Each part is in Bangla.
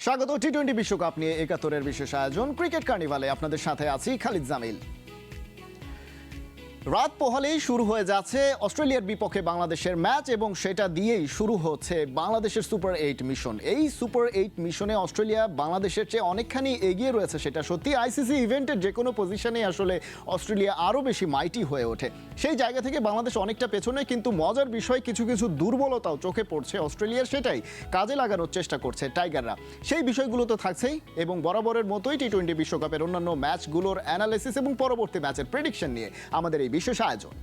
স্বাগত টি-20 বিশ্বকাপ নিয়ে ৭১-এর বিশেষ আয়োজন ক্রিকেট কার্নিভালে। আপনাদের সাথে আছি খালিদ জামিল। রাত পোহালেই শুরু হয়ে যাচ্ছে অস্ট্রেলিয়ার বিপক্ষে বাংলাদেশের ম্যাচ এবং সেটা দিয়েই শুরু হচ্ছে বাংলাদেশের সুপার 8 মিশন। এই সুপার 8 মিশনে অস্ট্রেলিয়া বাংলাদেশের চেয়ে অনেকখানি এগিয়ে রয়েছে, সেটা সত্যি। আইসিসি ইভেন্টের যে কোনো পজিশনে আসলে অস্ট্রেলিয়া আরও বেশি মাইটি হয়ে ওঠে। সেই জায়গা থেকে বাংলাদেশ অনেকটা পেছনে, কিন্তু মজার বিষয় কিছু কিছু দুর্বলতাও চোখে পড়ছে অস্ট্রেলিয়ার, সেটাই কাজে লাগানোর চেষ্টা করছে টাইগাররা। সেই বিষয়গুলো তো থাকছেই এবং বরাবরের মতোই টি-20 বিশ্বকাপের অন্যান্য ম্যাচগুলোর অ্যানালাইসিস এবং পরবর্তী ম্যাচের প্রেডিকশন নিয়ে আমাদের এই বিশেষ আয়োজন।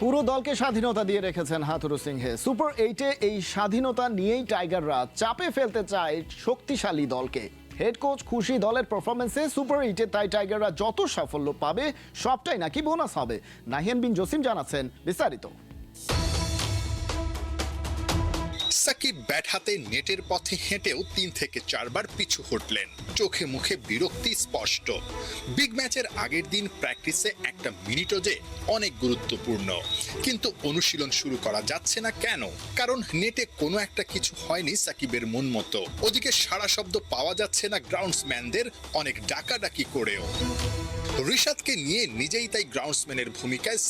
পুরো দলকে স্বাধীনতা দিয়ে রেখেছেন হাথুরু সিংহে। সুপার 8-এ এই স্বাধীনতা নিয়েই টাইগাররা চাপে ফেলতে চায় শক্তিশালী দলকে। হেড কোচ খুশি দলের পারফরমেন্সে সুপার 8-এ, তাই টাইগাররা যত সাফল্য পাবে সবটাই নাকি বোনাস হবে। নাহিয়ান বিন জসিম জানাচ্ছেন বিস্তারিত। সাকিব ব্যাট হাতে নেটের পথে হেঁটেও 3 থেকে 4 বার পিছু হটলেন। চোখে মুখে বিরক্তি স্পষ্ট। বিগ ম্যাচের আগের দিন প্র্যাকটিসে একটা মিনিটও যে অনেক গুরুত্বপূর্ণ, কিন্তু অনুশীলন শুরু করা যাচ্ছে না কেন? কারণ নেটে কোনো একটা কিছু হয়নি সাকিবের মন মতো। ওদিকে সারা শব্দ পাওয়া যাচ্ছে না গ্রাউন্ডসম্যানদের অনেক ডাকাডাকি করেও। রিশাদকে নিয়ে নিজেই তাই গ্রাউন্ডসম্যানের ভূমিকায়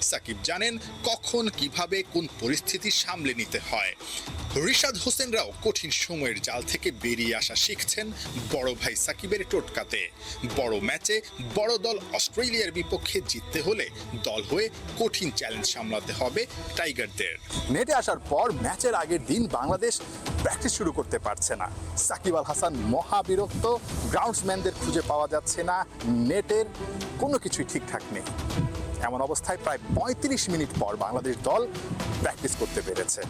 সাকিব জানেন কখন কিভাবে কোন পরিস্থিতি সামলে নিতে হয়। রিশাদ হোসেনরাও কঠিন সময়ের জাল থেকে বেরিয়ে আসা শিখছেন বড় ভাই সাকিবের টোটকাতে। বড় ম্যাচে বড় দল অস্ট্রেলিয়ার বিপক্ষে জিততে হলে দল হয়ে কঠিন চ্যালেঞ্জ সামলাতে হবে টাইগারদের। নেটে আসার পর ম্যাচের আগের দিন বাংলাদেশ প্র্যাকটিস শুরু করতে পারছে না। সাকিব আল হাসান মহাবিরক্ত, গ্রাউন্ডসম্যানদের খুঁজে পাওয়া যাচ্ছে না, নেটের কোনো কিছুই ঠিকঠাক নেই। এমন অবস্থায় প্রায় ৩৫ মিনিট পর বাংলাদেশ দল প্র্যাকটিস করতে পেরেছে।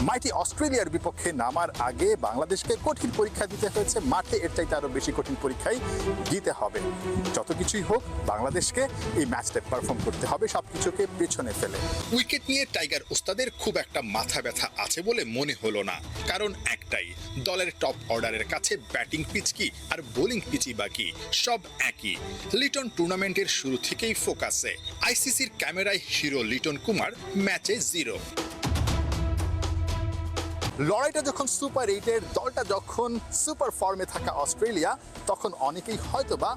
মাইটি অস্ট্রেলিয়ার বিপক্ষে নামার আগে বাংলাদেশকে কঠিন পরীক্ষা দিতে হয়েছে। মাঠে এর চাইতে আরও বেশি কঠিন পরীক্ষাই দিতে হবে। যত কিছুই হোক বাংলাদেশকে এই ম্যাচটা পারফর্ম করতে হবে সবকিছুকে পেছনে ফেলে। উইকেট নিয়ে টাইগার ওস্তাদের খুব একটা মাথা ব্যথা আছে বলে মনে হলো না। কারণ একটাই, দলের টপ অর্ডারের কাছে ব্যাটিং পিচ কি আর বোলিং পিচই বাকি, সব একই। লিটন টুর্নামেন্টের শুরু থেকেই ফোকাসে। আইসিসির ক্যামেরায় হিরো লিটন কুমার, ম্যাচে 0। লড়াইটা যখন সুপার 8-এর, দলটা যখন সুপার ফর্মে থাকা অস্ট্রেলিয়া, তখন অনেকেই হয়তোবা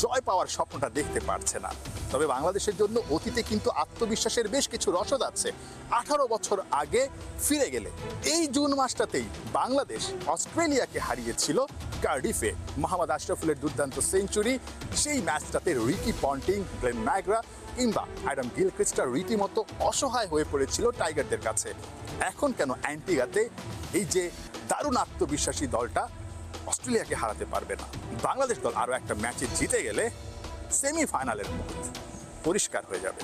জয় পাওয়ার স্বপ্নটা দেখতে পারছে না। তবে বাংলাদেশের জন্য অতীতে কিন্তু আত্মবিশ্বাসের বেশ কিছু রসদ আছে। 18 বছর আগে ফিরে গেলে এই জুন মাসটাতেই বাংলাদেশ অস্ট্রেলিয়াকে হারিয়েছিল কার্ডিফে। মোহাম্মদ আশরাফুলের দুর্দান্ত সেঞ্চুরি, সেই ম্যাচটাতে রিকি পন্টিং, গ্লেন ম্যাকগ্রা কিংবা অ্যাডাম গিলক্রিস্টরা রীতিমতো অসহায় হয়ে পড়েছিল টাইগারদের কাছে। এখন কেন অ্যান্টিগাতে এই যে দারুণ আত্মবিশ্বাসী দলটা অস্ট্রেলিয়াকে হারাতে পারবে না? বাংলাদেশ দল আরও একটা ম্যাচে জিতে গেলে সেমিফাইনালের মুখ পরিষ্কার হয়ে যাবে।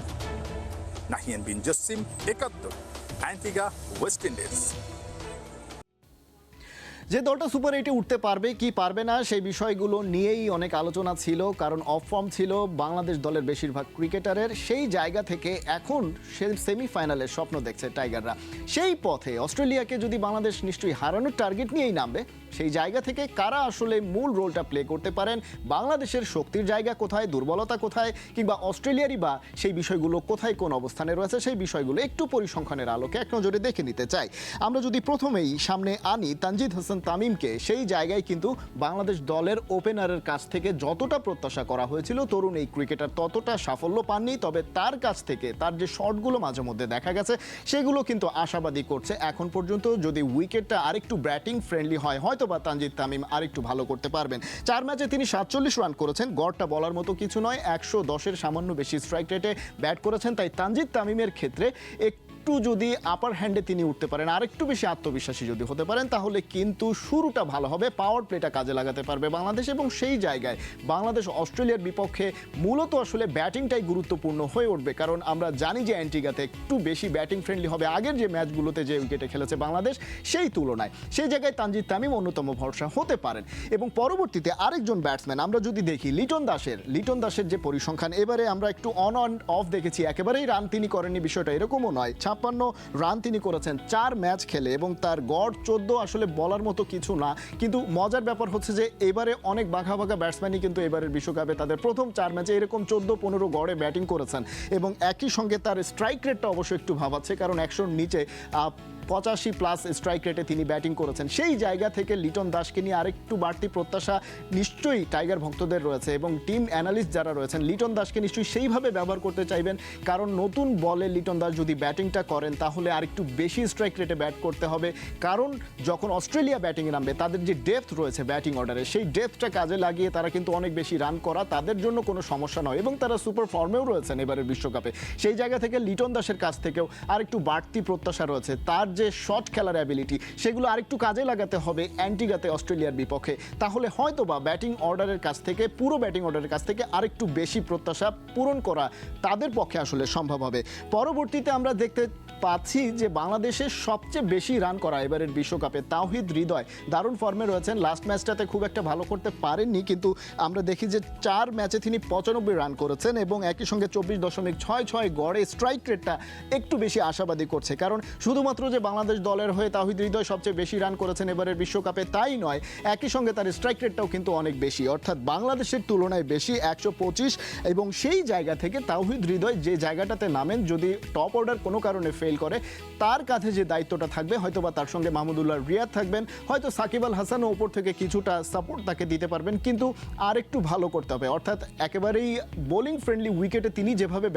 নাহিয়ান বিন জসিম, ৭১, অ্যান্টিগা, ওয়েস্ট ইন্ডিজ। যে দলটা সুপার 8-এ উঠতে পারবে কি পারবে না সেই বিষয়গুলো নিয়েই অনেক আলোচনা ছিল, কারণ অফ ফর্ম ছিল বাংলাদেশ দলের বেশিরভাগ ক্রিকেটারের। সেই জায়গা থেকে এখন সেমিফাইনালের স্বপ্ন দেখছে টাইগাররা। সেই পথে অস্ট্রেলিয়াকে যদি বাংলাদেশ নিশ্চয়ই হারানোর টার্গেট নিয়েই নামবে, সেই জায়গা থেকে কারা আসলে মূল রোলটা প্লে করতে পারেন, বাংলাদেশের শক্তির জায়গা কোথায়, দুর্বলতা কোথায়, কিংবা অস্ট্রেলিয়ারই বা সেই বিষয়গুলো কোথায় কোন অবস্থানে রয়েছে, সেই বিষয়গুলো একটু পরিসংখ্যানের আলোকে এক নজরে দেখে নিতে চাই। আমরা যদি প্রথমেই সামনে আনি তানজিদ হাসান তামিমকে, সেই জায়গায় কিন্তু বাংলাদেশ দলের ওপেনারের কাছ থেকে যতটা প্রত্যাশা করা হয়েছিল তরুণ এই ক্রিকেটার ততটা সাফল্য পাননি। তবে তার কাছ থেকে তার যে শটগুলো মাঝে মধ্যে দেখা গেছে সেগুলো কিন্তু আশাবাদী করছে। এখন পর্যন্ত যদি উইকেটটা আরেকটু ব্যাটিং ফ্রেন্ডলি হয়, হয়তো বা তানজিদ তামিম আরেকটু ভালো করতে পারবেন। 4 ম্যাচে তিনি 47 রান করেছেন, গড়টা বলার মতো কিছু নয়। 110-এর সামান্য বেশি স্ট্রাইক রেটে ব্যাট করেছেন। তাই তানজিদ তামিমের ক্ষেত্রে একটু যদি আপার হ্যান্ডে তিনি উঠতে পারেন, আর একটু বেশি আত্মবিশ্বাসী যদি হতে পারেন, তাহলে কিন্তু শুরুটা ভালো হবে, পাওয়ার প্লেটা কাজে লাগাতে পারবে বাংলাদেশ। এবং সেই জায়গায় বাংলাদেশ অস্ট্রেলিয়ার বিপক্ষে মূলত আসলে ব্যাটিংটাই গুরুত্বপূর্ণ হয়ে উঠবে, কারণ আমরা জানি যে অ্যান্টিগাতে একটু বেশি ব্যাটিং ফ্রেন্ডলি হবে আগের যে ম্যাচগুলোতে যে উইকেটে খেলেছে বাংলাদেশ, সেই তুলনায় সেই জায়গায় তানজিদ তামিম অন্যতম ভরসা হতে পারেন। এবং পরবর্তীতে আরেকজন ব্যাটসম্যান আমরা যদি দেখি লিটন দাসের যে পরিসংখ্যান, এবারে আমরা একটু অন অফ দেখেছি, একেবারেই রান তিনি করেননি বিষয়টা এরকমও নয়। রান তিনি করেছেন 4 ম্যাচ খেলে, এবং তার গড় 14 আসলে বলার মতো কিছু না। কিন্তু মজার ব্যাপার হচ্ছে যে এবারে অনেক বাঘা বাঘা ব্যাটসম্যানই কিন্তু এবারের বিশ্বকাপে তাদের প্রথম 4 ম্যাচে এরকম 14-15 গড়ে ব্যাটিং করেছেন, এবং একই সঙ্গে তার স্ট্রাইক রেটটা অবশ্যই একটু ভাবাচ্ছে, কারণ 100-র নিচে 85+ স্ট্রাইক রেটে তিনি ব্যাটিং করেছেন। সেই জায়গা থেকে লিটন দাসকে নিয়ে আরেকটু বাড়তি প্রত্যাশা নিশ্চয়ই টাইগার ভক্তদের রয়েছে, এবং টিম অ্যানালিস্ট যারা রয়েছেন লিটন দাসকে নিশ্চয়ই সেইভাবে ব্যবহার করতে চাইবেন, কারণ নতুন বলে লিটন দাস যদি ব্যাটিংটা করেন তাহলে আরেকটু বেশি স্ট্রাইক রেটে ব্যাট করতে হবে, কারণ যখন অস্ট্রেলিয়া ব্যাটিংয়ে নামবে তাদের যে ডেপথ রয়েছে ব্যাটিং অর্ডারে, সেই ডেপথটা কাজে লাগিয়ে তারা কিন্তু অনেক বেশি রান করা তাদের জন্য কোনো সমস্যা নয়, এবং তারা সুপার ফর্মেও রয়েছেন এবারের বিশ্বকাপে। সেই জায়গা থেকে লিটন দাসের কাছ থেকেও আরেকটু বাড়তি প্রত্যাশা রয়েছে। তার যে শট খেলার অ্যাবিলিটি সেগুলো আরেকটু কাজে লাগাতে হবে অ্যান্টিগাতে অস্ট্রেলিয়ার বিপক্ষে, তাহলে হয়তো বা ব্যাটিং অর্ডারের কাছ থেকে পুরো ব্যাটিং অর্ডারের কাছ থেকে আরেকটু বেশি প্রত্যাশা পূরণ করা তাদের পক্ষে আসলে সম্ভব হবে। পরবর্তীতে আমরা দেখতে পাচ্ছি যে বাংলাদেশের সবচেয়ে বেশি রান করা এবারের বিশ্বকাপে তাওহিদ হৃদয় দারুণ ফর্মে রয়েছেন। লাস্ট ম্যাচটাতে খুব একটা ভালো করতে পারেননি, কিন্তু আমরা দেখি যে 4 ম্যাচে তিনি 95 রান করেছেন, এবং একই সঙ্গে 24.66 গড়ে স্ট্রাইক রেটটা একটু বেশি আশাবাদী করছে, কারণ শুধুমাত্র যে বাংলাদেশ দলের হয়ে তাওহিদ হৃদয় সবচেয়ে বেশি রান করেছেন এবারের বিশ্বকাপে তাই নয়, একই সঙ্গে তার স্ট্রাইক রেটটাও কিন্তু অনেক বেশি, অর্থাৎ বাংলাদেশের তুলনায় বেশি 125, এবং সেই জায়গা থেকে তাওহিদ হৃদয় যে জায়গাটাতে নামেন, যদি টপ অর্ডার কোনো কারণে ফেল করে তার কাছে যে দায়িত্বটা থাকবে, হয়তো বা তার সঙ্গে মাহমুদুল্লাহ রিয়াদ থাকবেন, হয়তো সাকিব আল হাসানও ওপর থেকে কিছুটা সাপোর্ট তাকে দিতে পারবেন, কিন্তু আর একটু ভালো করতে হবে, অর্থাৎ একেবারেই বোলিং ফ্রেন্ডলি উইকেটে তিনি যেভাবে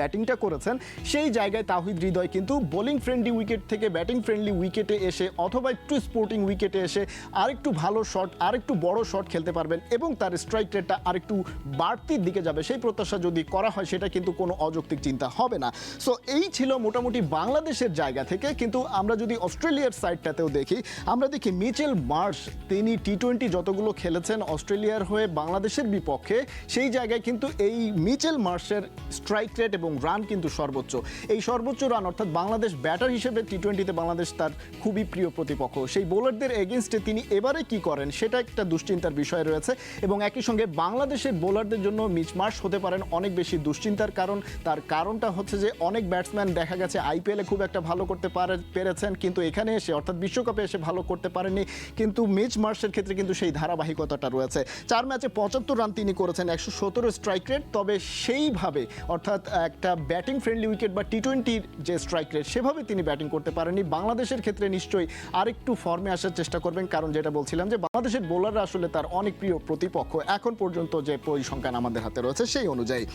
ব্যাটিংটা করেছেন সেই জায়গায় তাওহিদ হৃদয় কিন্তু বোলিং ফ্রেন্ডলি উইকেট থেকে ব্যাটিং ফ্রেন্ডলি উইকেটে এসে অথবা একটু স্পোর্টিং উইকেটে এসে আরেকটু ভালো শট আরেকটু বড় শট খেলতে পারবেন, এবং তার স্ট্রাইক রেটটা আরেকটু বাড়তির দিকে যাবে, সেই প্রত্যাশা যদি করা হয় সেটা কিন্তু কোনো অযৌক্তিক চিন্তা হবে না। সো এই ছিল মোটামুটি বাংলাদেশের জায়গা থেকে, কিন্তু আমরা যদি অস্ট্রেলিয়ার সাইডটাতেও দেখি, আমরা দেখি মিচেল মার্শ তিনি টি-20 যতগুলো খেলেছেন অস্ট্রেলিয়ার হয়ে বাংলাদেশের বিপক্ষে, সেই জায়গায় কিন্তু এই মিচেল মার্শের স্ট্রাইক রেট এবং রান কিন্তু সর্বোচ্চ। এই সর্বোচ্চ রান অর্থাৎ বাংলাদেশ ব্যাটার হিসেবে টি-20তে বাংলাদেশ তার খুবই প্রিয় প্রতিপক্ষ, সেই বোলারদের এগেনস্টে তিনি এবারে কি করেন সেটা একটা দুশ্চিন্তার বিষয় রয়েছে, এবং একই সঙ্গে বাংলাদেশের বোলারদের জন্য মিচ মার্শ হতে পারেন অনেক বেশি দুশ্চিন্তার কারণ। তার কারণটা হচ্ছে যে অনেক ব্যাটসম্যান দেখা গেছে আইপিএলে খুব একটা ভালো করতে পেরেছেন, কিন্তু এখানে এসে অর্থাৎ বিশ্বকাপে এসে ভালো করতে পারেননি, কিন্তু মিচ মার্শের ক্ষেত্রে কিন্তু সেই ধারাবাহিকতাটা রয়েছে। 4 ম্যাচে 75 রান তিনি করেছেন, 117 স্ট্রাইক রেট, তবে সেইভাবে অর্থাৎ একটা ব্যাটিং ফ্রেন্ডলি উইকেট বা টি-20-র যে স্ট্রাইক রেট সেভাবে তিনি ব্যাটিং করতে পারেননি। বাংলাদেশের ক্ষেত্রে নিশ্চয়ই আরেকটু ফর্মে আসার চেষ্টা করবেন, কারণ যেটা বলছিলাম যে বাংলাদেশের বোলাররা আসলে তার অনেক প্রিয় প্রতিপক্ষ এখন পর্যন্ত যে পরিসংখ্যান আমাদের হাতে রয়েছে সেই অনুযায়ী।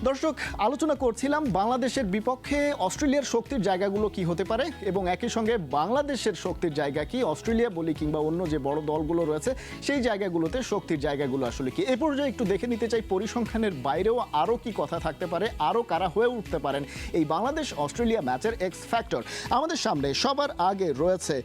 দর্শক, আলোচনা করছিলাম বাংলাদেশের বিপক্ষে অস্ট্রেলিয়ার শক্তির জায়গাগুলো কি হতে পারে, এবং একই সঙ্গে বাংলাদেশের শক্তির জায়গা কি, অস্ট্রেলিয়া বলি কিংবা অন্য যে বড় দলগুলো রয়েছে সেই জায়গাগুলোতে শক্তির জায়গাগুলো আসলে কি। এ পর্যায়ে একটু দেখে নিতে চাই পরিসংখ্যানের বাইরেও আরও কি কথা থাকতে পারে, আরও কারা হয়ে উঠতে পারেন এই বাংলাদেশ অস্ট্রেলিয়া ম্যাচের এক্স ফ্যাক্টর। আমাদের সামনে সবার আগে রয়েছে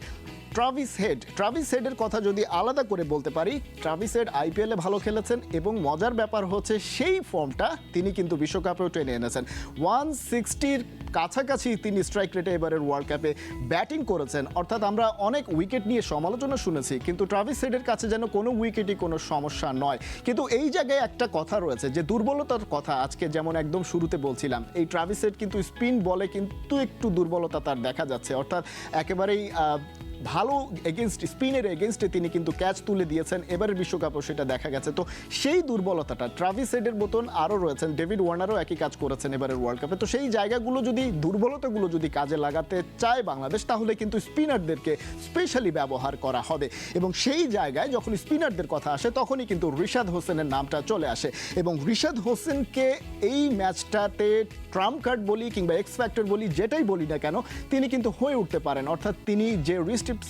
ট্রাভিস হেডের কথা যদি আলাদা করে বলতে পারি, ট্রাভিস হেড আইপিএলে ভালো খেলেছেন, এবং মজার ব্যাপার হচ্ছে সেই ফর্মটা তিনি কিন্তু বিশ্বকাপেও টেনে এনেছেন। 160-র কাছাকাছি তিনি স্ট্রাইক রেটে এবারের ওয়ার্ল্ড কাপে ব্যাটিং করেছেন, অর্থাৎ আমরা অনেক উইকেট নিয়ে সমালোচনা শুনেছি, কিন্তু ট্রাভিস হেডের কাছে যেন কোনো উইকেটই কোনো সমস্যা নয়। কিন্তু এই জায়গায় একটা কথা রয়েছে যে দুর্বলতার কথা, আজকে যেমন একদম শুরুতে বলছিলাম, এই ট্রাভিস হেড কিন্তু স্পিন বলে কিন্তু একটু দুর্বলতা তার দেখা যাচ্ছে, অর্থাৎ একেবারেই ভালো স্পিনের এগেনস্টে তিনি কিন্তু ক্যাচ তুলে দিয়েছেন, এবারের বিশ্বকাপও সেটা দেখা গেছে। তো সেই দুর্বলতাটা ট্রাভিস হেডের মতন আরও রয়েছেন, ডেভিড ওয়ার্নারও একই কাজ করেছেন এবারের ওয়ার্ল্ড কাপে। তো সেই জায়গাগুলো যদি দুর্বলতাগুলো যদি কাজে লাগাতে চায় বাংলাদেশ, তাহলে কিন্তু স্পিনারদেরকে স্পেশালি ব্যবহার করা হবে, এবং সেই জায়গায় যখন স্পিনারদের কথা আসে তখনই কিন্তু রিশাদ হোসেনের নামটা চলে আসে, এবং রিশাদ হোসেনকে এই ম্যাচটাতে ট্রাম্প কার্ড বলি কিংবা এক্স ফ্যাক্টর বলি, যেটাই বলি না কেন, তিনি কিন্তু হয়ে উঠতে পারেন, অর্থাৎ তিনি যে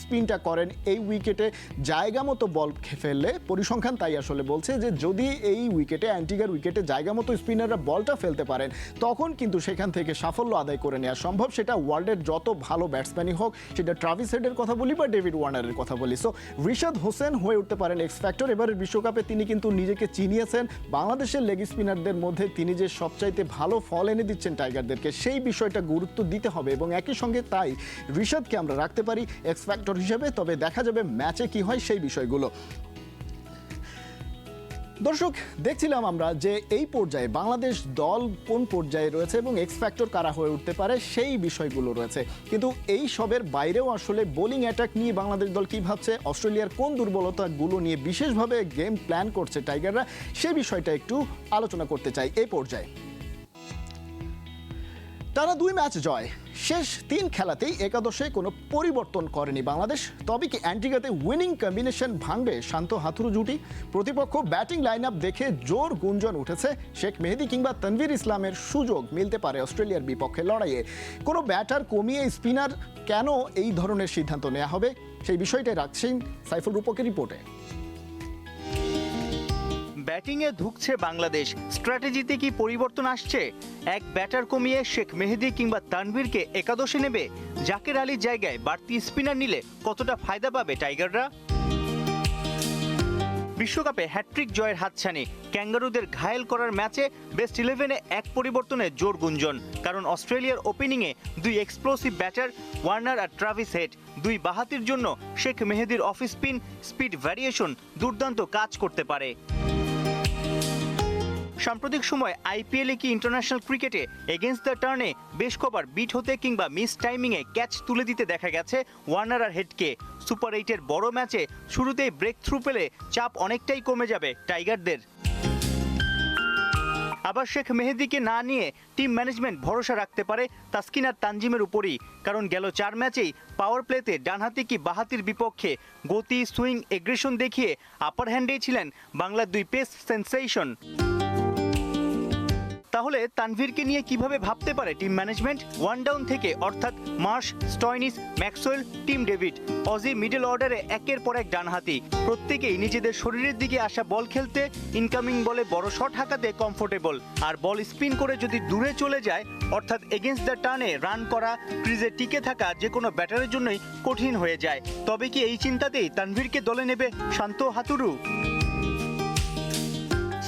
স্পিনটা করেন এই উইকেটে জায়গা মতো বল ফেললে, পরিসংখ্যান তাই আসলে বলছে যে যদি এই উইকেটে অ্যান্টিগার উইকেটে জায়গা মতো স্পিনাররা বলটা ফেলতে পারেন তখন কিন্তু সেখান থেকে সাফল্য আদায় করে নেওয়া সম্ভব, সেটা ওয়ার্ল্ডের যত ভালো ব্যাটসম্যানই হোক, সেটা ট্রাভিস হেডের কথা বলি বা ডেভিড ওয়ার্নারের কথা বলি। সো রিশাদ হোসেন হয়ে উঠতে পারেন এক্স ফ্যাক্টর। এবারের বিশ্বকাপে তিনি কিন্তু নিজেকে চিনিয়েছেন, বাংলাদেশের লেগ স্পিনারদের মধ্যে তিনি যে সবচাইতে ভালো ফল এনে দিচ্ছেন টাইগারদেরকে, সেই বিষয়টা গুরুত্ব দিতে হবে, এবং একই সঙ্গে তাই রিশাদকে আমরা রাখতে পারি এক্স ফ্যাক্টর হিসেবে। তবে দেখা যাবে ম্যাচে কি হয় সেই বিষয়গুলো। দর্শক, দেখছিলাম আমরা যে এই পর্যায়ে বাংলাদেশ দল কোন পর্যায়ে রয়েছে এবং এক্স ফ্যাক্টর কারা হয়ে উঠতে পারে সেই বিষয়গুলো রয়েছে, কিন্তু এই সবের বাইরেও আসলে বোলিং অ্যাটাক নিয়ে বাংলাদেশ দল কী ভাবছে, অস্ট্রেলিয়ার কোন দুর্বলতাগুলো নিয়ে বিশেষভাবে গেম প্ল্যান করছে টাইগাররা, সে বিষয়টা একটু আলোচনা করতে চাই এই পর্যায়ে। টানা 2 ম্যাচ জয়, শেষ 3 খেলাতেই একাদশে কোনো পরিবর্তন করেনি বাংলাদেশ। তবে কি অ্যান্টিগাতে উইনিং কম্বিনেশন ভাঙবে শান্ত হাথুরু জুটি? প্রতিপক্ষ ব্যাটিং লাইন আপ দেখে জোর গুঞ্জন উঠেছে, শেখ মেহেদী কিংবা তানভীর ইসলামের সুযোগ মিলতে পারে অস্ট্রেলিয়ার বিপক্ষে লড়াইয়ে। কোনো ব্যাটার কমিয়ে স্পিনার কেন এই ধরনের সিদ্ধান্ত নেওয়া হবে, সেই বিষয়টাই রাখছেন সাইফুল রূপকের রিপোর্টে। ব্যাটিংয়ে ধুঁকছে বাংলাদেশ, স্ট্র্যাটেজিতে কি পরিবর্তন আসছে? এক ব্যাটার কমিয়ে শেখ মেহেদী কিংবা তানভীরকে একাদশে নেবে? জাকের আলীর জায়গায় বাড়তি স্পিনার নিলে কতটা ফায়দা পাবে টাইগাররা? বিশ্বকাপে হ্যাট্রিক জয়ের হাতছানি, ক্যাঙ্গারুদের ঘায়েল করার ম্যাচে বেস্ট 11-এ এক পরিবর্তনে জোর গুঞ্জন, কারণ অস্ট্রেলিয়ার ওপেনিংয়ে 2 এক্সপ্লোসিভ ব্যাটার ওয়ার্নার আর ট্রাভিস হেড, 2 বাহাতির জন্য শেখ মেহেদীর অফ স্পিন স্পিড ভ্যারিয়েশন দুর্দান্ত কাজ করতে পারে। সাম্প্রতিক সময় আইপিএলে কি ইন্টারন্যাশনাল ক্রিকেটে এগেইনস্ট দ্য টার্নে বেশ কবার বিট হতে কিংবা মিস টাইমিংয়ে ক্যাচ তুলে দিতে দেখা গেছে ওয়ার্নার আর হেডকে। সুপার 8-এর বড় ম্যাচে শুরুতেই ব্রেক থ্রু পেলে চাপ অনেকটাই কমে যাবে টাইগারদের। আবার শেখ মেহেদীকে না নিয়ে টিম ম্যানেজমেন্ট ভরসা রাখতে পারে তাসকিন আর তানজিমের উপরই, কারণ গেল 4 ম্যাচেই পাওয়ার প্লেতে ডানহাতি কি বাহাতির বিপক্ষে গতি, সুইং, এগ্রেশন দেখিয়ে আপার হ্যান্ডেই ছিলেন বাংলার 2 পেস সেন্সেশন। তাহলে তানভীরকে নিয়ে কিভাবে ভাবতে পারে টিম ম্যানেজমেন্ট? ওয়ান ডাউন থেকে, অর্থাৎ Marsh, Stoinis, Maxwell, Tim David, Aussie middle অর্ডারে একের পর এক ডানহাতি, প্রত্যেকেই নিজেদের শরীরের দিকে আসা বল খেলতে, ইনকামিং বলে বড় শট হাঁকাতে কমফোর্টেবল, আর বল স্পিন করে যদি দূরে চলে যায়, অর্থাৎ এগেইনস্ট দ্য টার্নে রান করা, ক্রিজে টিকে থাকা যে কোনো ব্যাটারের জন্যই কঠিন হয়ে যায়। তবে কি এই চিন্তাতেই তানভীরকে দলে নেবে শান্ত হাতুরু?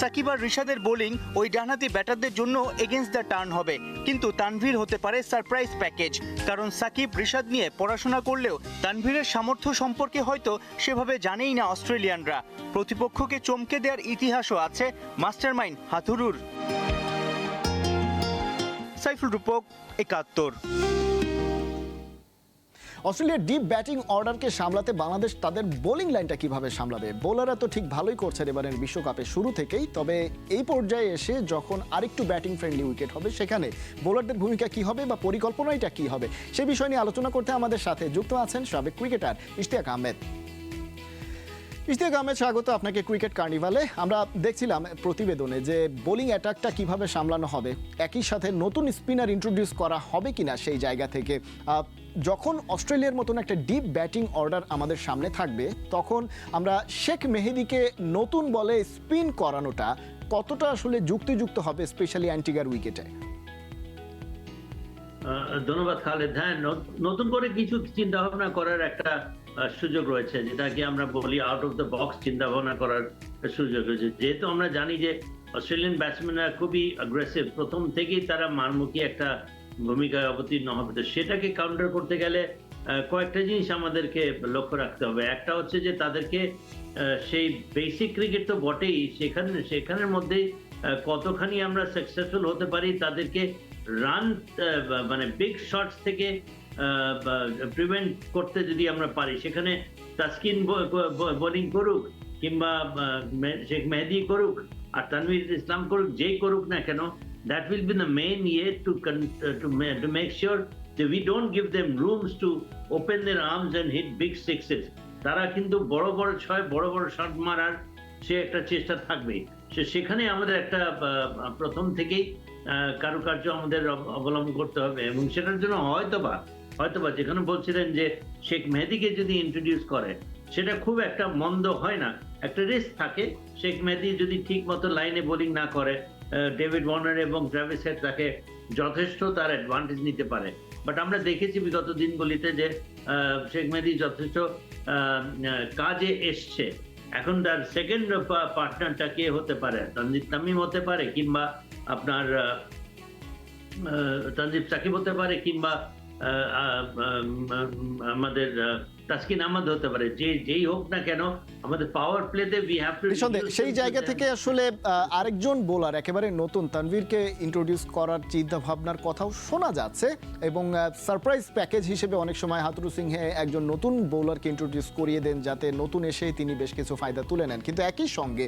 সাকিব আর রিশাদের বোলিং ওই ডানহাতি ব্যাটারদের জন্য এগেইনস্ট দ্য টার্ন হবে, কিন্তু তানভীর হতে পারে সারপ্রাইজ প্যাকেজ, কারণ সাকিব রিশাদ নিয়ে পড়াশোনা করলেও তানভীরের সামর্থ্য সম্পর্কে হয়তো সেভাবে জানেই না অস্ট্রেলিয়ানরা। প্রতিপক্ষকে চমকে দেওয়ার ইতিহাসও আছে মাস্টারমাইন্ড হাথুরুর। সাইফুল রূপক, 71। অস্ট্রেলিয়ার ডিপ ব্যাটিং অর্ডারকে সামলাতে বাংলাদেশ তাদের বোলিং লাইনটা কিভাবে সামলাবে? বোলাররা তো ঠিক ভালোই করছেন এবারের বিশ্বকাপের শুরু থেকেই, তবে এই পর্যায়ে এসে যখন আরেকটু ব্যাটিং ফ্রেন্ডলি উইকেট হবে সেখানে বোলারদের ভূমিকা কি হবে বা পরিকল্পনাটা কি হবে, সে বিষয় নিয়ে আলোচনা করতে আমাদের সাথে যুক্ত আছেন সাবেক ক্রিকেটার ইশতিয়াক আহমেদ। ইশতিয়াক আহমেদ, স্বাগত আপনাকে ক্রিকেট কার্নিভালে। আমরা দেখছিলাম প্রতিবেদনে যে বোলিং অ্যাটাকটা কিভাবে সামলানো হবে, একই সাথে নতুন স্পিনার ইন্ট্রোডিউস করা হবে কিনা সেই জায়গা থেকে। যখন অস্ট্রেলিয়ার মতন একটা ডিপ ব্যাটিং অর্ডার আমাদের সামনে থাকবে, তখন আমরা শেখ মেহেদীকে নতুন বলে স্পিন করানোটা কতটা আসলে যুক্তিযুক্ত হবে, স্পেশালি অ্যান্টিগার উইকেটে? ধন্যবাদ খালেদ। হ্যাঁ, নতুন করে কিছু চিন্তা ভাবনা করার একটা সুযোগ রয়েছে, যেটাকে আমরা বলি আউট অফ দ্য বক্স চিন্তা ভাবনা করার সুযোগ রয়েছে। যেহেতু আমরা জানি যে অস্ট্রেলিয়ান ব্যাটসম্যানরা খুবই অ্যাগ্রেসিভ, প্রথম থেকেই তারা মারমুখী একটা ভূমিকায় অবতীর্ণ হবে, তো সেটাকে কাউন্টার করতে গেলে কয়েকটা জিনিস আমাদেরকে লক্ষ্য রাখতে হবে। একটা হচ্ছে যে তাদেরকে সেই বেসিক ক্রিকেট তো বটেই, সেখানের মধ্যেই কতখানি আমরা সাকসেসফুল হতে পারি, তাদেরকে রান মানে বিগ শটস থেকে প্রিভেন্ট করতে যদি আমরা পারি, সেখানে তাসকিন বোলিং করুক কিংবা শেখ মেহেদী করুক আর তানভীর ইসলাম করুক, যেই করুক না কেন, that will be the main to make sure that we don't give them rooms to open their arms and hit big sixes. তারা কিন্তু বড় বড় ছয়, বড় বড় শট মারার সে একটা চেষ্টা থাকবে। সেখানে আমাদের একটা প্রথম থেকেই কারুকার্য আমাদের অবলম্বন করতে হবে, এবং সেটার জন্য হয়তোবা যেখানে বলছিলেন যে শেখ মেহেদীকে যদি ইন্ট্রোডিউস করে, সেটা খুব একটা মন্দ হয় না। একটা রিস্ক থাকে, শেখ মেহেদী যদি ঠিক মতো লাইনে বোলিং না করে, ডেভিড ওয়ার্নার এবং ট্রাভিস হেড তাকে যথেষ্ট তার অ্যাডভান্টেজ নিতে পারে। বাট আমরা দেখেছি বিগত দিনগুলিতে যে শেখ মেহেদী যথেষ্ট কাজে এসছে। এখন তার সেকেন্ড পার্টনারটা কে হতে পারে? তানজিদ তামিম হতে পারে, কিংবা আপনার তানজিদ সাকিব হতে পারে, কিংবা আমাদের তাসকিন আহমেদ হতে পারে, যেই হোক না কেন আমাদের পাওয়ার প্লেতে উই হ্যাভ টু নিঃসন্দেহে সেই জায়গা থেকে আসলে আরেকজন বোলার একেবারে নতুন তানভীরকে ইন্ট্রোডিউস করার চিন্তা ভাবনার কথাও শোনা যাচ্ছে এবং সারপ্রাইজ প্যাকেজ হিসেবে অনেক সময় হাথুরু সিংহে একজন নতুন বোলারকে ইন্ট্রোডিউস করিয়ে দেন যাতে নতুন এসে তিনি বেশ কিছু ফায়দা তুলে নেন, কিন্তু একই সঙ্গে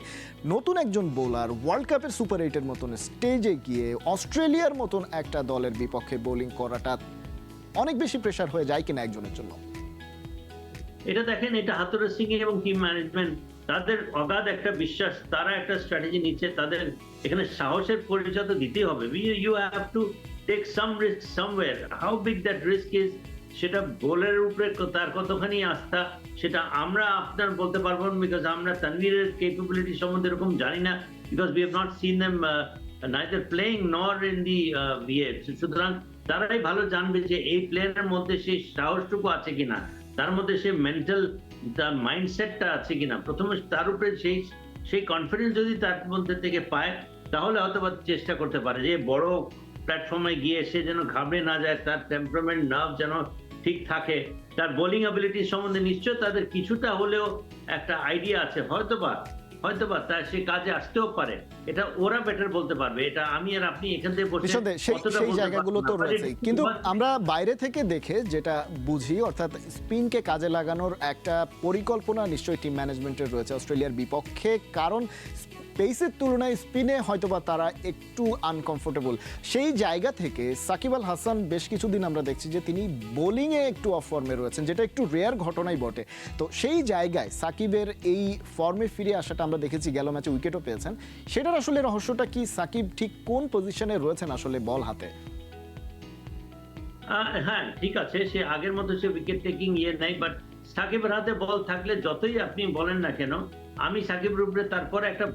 নতুন একজন বোলার ওয়ার্ল্ড কাপের সুপার 8-এর মতন স্টেজে গিয়ে অস্ট্রেলিয়ার মতন একটা দলের বিপক্ষে বোলিং করাটা অনেক বেশি প্রেশার হয়ে যায় কিনা একজনের জন্য? এটা দেখেন, এটা হাথুরু সিং এবং টিম ম্যানেজমেন্ট তাদের অগাধ একটা বিশ্বাস, তারা একটা স্ট্র্যাটেজি নিচ্ছে, তাদের এখানে সাহসের পরিচয় তো দিতেই হবে। You have to take some risk somewhere, how big that risk is, সেটা বোলারের উপরে তার কতখানি আস্থা সেটা আমরা আপনার বলতে পারবো না, বিকজ আমরা তানভীরের ক্যাপাবিলিটি সম্বন্ধে এরকম জানি না, because we have not seen them neither playing nor in the VA, সুতরাং তারাই ভালো জানবে যে এই প্লেয়ারের মধ্যে সেই সাহসটুকু আছে কিনা, তার মধ্যে সেই মেন্টাল তার মাইন্ডসেটটা আছে কিনা। প্রথমে তার উপরে সেই কনফিডেন্স যদি তার মধ্যে থেকে পায় তাহলে হয়তো বা চেষ্টা করতে পারে যে বড় প্ল্যাটফর্মে গিয়ে সে যেন ঘাবড়ে না যায়, তার টেম্পারমেন্ট নার্ভ যেন ঠিক থাকে, তার বোলিং অ্যাবিলিটি সম্বন্ধে নিশ্চয় তাদের কিছুটা হলেও একটা আইডিয়া আছে, হয়তোবা তা সে কাজে আসতেও পারে, এটা ওরা বেটার বলতে পারবে, এটা আমি আর আপনি এখান থেকে বসে সেই জায়গাগুলো তো রয়েছে, কিন্তু আমরা বাইরে থেকে দেখে যেটা বুঝি অর্থাৎ স্পিনকে কাজে লাগানোর একটা পরিকল্পনা নিশ্চয়ই টিম ম্যানেজমেন্টের রয়েছে অস্ট্রেলিয়ার বিপক্ষে, কারণ পেসের তুলনায় স্পিনে হয়তোবা তারা একটু আনকমফোর্টেবল। সেই জায়গা থেকে সাকিব আল হাসান বেশ কিছুদিন আমরা দেখছি যে তিনি বোলিংয়ে একটু অফ ফর্মে রয়েছেন, যেটা একটু রেয়ার ঘটনাই বটে। তো সেই জায়গায় সাকিবের এই ফর্মে ফিরে আসাটা আমরা দেখেছি, গেল ম্যাচে উইকেটও পেয়েছেন, সেটার আসলে রহস্যটা কি? সাকিব ঠিক কোন পজিশনে রয়েছেন আসলে বল হাতে? হ্যাঁ ঠিক আছে, সে আগের মতো সে উইকেট টেকিং নাই, বাট সাকিবের হাতে বল থাকলে যতই আপনি বলেন না কেন, আমি সাকিবের উপরে তারপরে একটা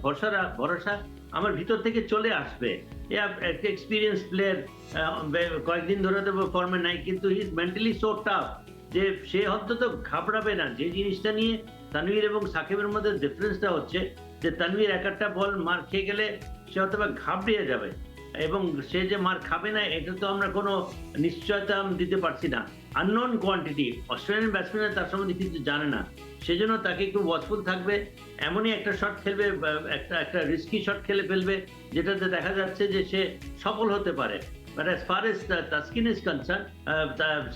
ভরসা আমার ভিতর থেকে চলে আসবে। একটা এক্সপিরিয়েন্স প্লেয়ার, কয়েকদিন ধরে তো ফর্মে নাই, কিন্তু he is mentally so tough যে সে অন্তত ঘাবড়াবে না। যে জিনিসটা নিয়ে তানভীর এবং সাকিবের মধ্যে ডিফারেন্সটা হচ্ছে যে তানভীর একটা বল মার খেয়ে গেলে সে হয়তো ঘাবড়িয়ে যাবে, এবং সে যে মার খাবে না এটা তো আমরা কোনো নিশ্চয়তা দিতে পারছি না। আননোন কোয়ান্টিটি, অস্ট্রেলিয়ান ব্যাটসম্যান তার সম্বন্ধে কিছু জানে না, সেজন্য তাকে একটু ওয়াচফুল থাকবে। এমনই একটা শট খেলবে, একটা রিস্কি শট খেলে ফেলবে যেটাতে দেখা যাচ্ছে যে সে সফল হতে পারে। But as far as Taskin is concerned,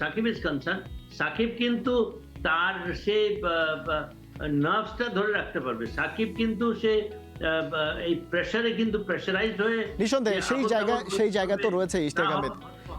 Shakib is concerned, Shakib কিন্তু তার সে নার্ভসটা ধরে রাখতে পারবে। সাকিব কিন্তু সে এই প্রেসারে কিন্তু প্রেসারাইজড হয়ে নিঃসন্দেহে সেই জায়গা তো রয়েছে ইশতিয়াক আহমেদ,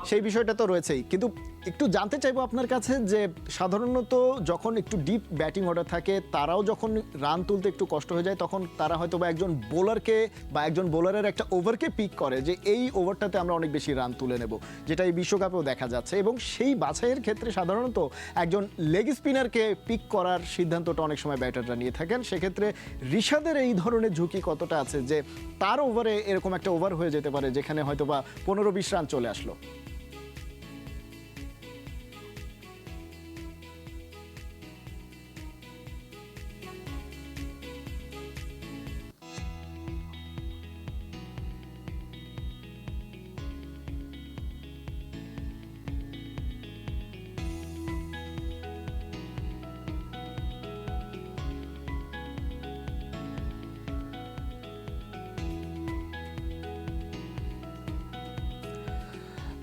সেই বিষয়টা তো রয়েছেই, কিন্তু একটু জানতে চাইবো আপনার কাছে যে সাধারণত যখন একটু ডিপ ব্যাটিং অর্ডার থাকে তারাও যখন রান তুলতে একটু কষ্ট হয়ে যায় তখন তারা হয়তো বা একজন বোলারকে বা একজন বোলারের একটা ওভারকে পিক করে যে এই ওভারটাতে আমরা অনেক বেশি রান তুলে নেব, যেটা এই বিশ্বকাপেও দেখা যাচ্ছে, এবং সেই বাছাইয়ের ক্ষেত্রে সাধারণত একজন লেগ স্পিনারকে পিক করার সিদ্ধান্তটা অনেক সময় ব্যাটাররা নিয়ে থাকেন। সেক্ষেত্রে রিশাদের এই ধরনের ঝুঁকি কতটা আছে যে তার ওভারে এরকম একটা ওভার হয়ে যেতে পারে যেখানে হয়তো বা 15-20 রান চলে আসলো?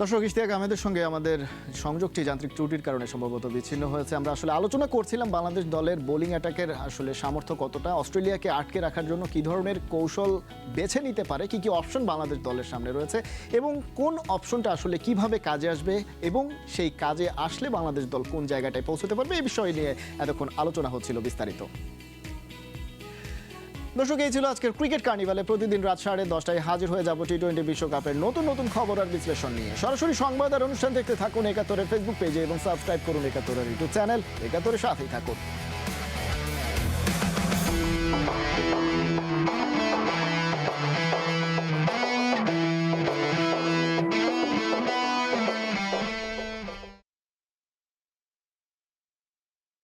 দর্শক, ইশতিয়াক আহমেদের সঙ্গে আমাদের সংযোগটি যান্ত্রিক ত্রুটির কারণে সম্ভবত বিচ্ছিন্ন হয়েছে। আমরা আসলে আলোচনা করছিলাম বাংলাদেশ দলের বোলিং অ্যাটাকের আসলে সামর্থ্য কতটা, অস্ট্রেলিয়াকে আটকে রাখার জন্য কী ধরনের কৌশল বেছে নিতে পারে, কী কী অপশন বাংলাদেশ দলের সামনে রয়েছে এবং কোন অপশনটা আসলে কিভাবে কাজে আসবে এবং সেই কাজে আসলে বাংলাদেশ দল কোন জায়গাটায় পৌঁছতে পারবে, এই বিষয় নিয়ে এতক্ষণ আলোচনা হচ্ছিল বিস্তারিত। দর্শক, এই ছিল আজকের ক্রিকেট কার্নিভালে। প্রতিদিন রাত 10:30টায় হাজির হয়ে যাব টি-20 বিশ্বকাপের নতুন নতুন খবর আর বিশ্লেষণ নিয়ে। সরাসরি সংবাদ আর অনুষ্ঠান দেখতে থাকুন একাত্তরের ফেসবুক পেজে এবং সাবস্ক্রাইব করুন একাত্তরের ইউটিউব চ্যানেল। একাত্তরের সাথেই থাকুন।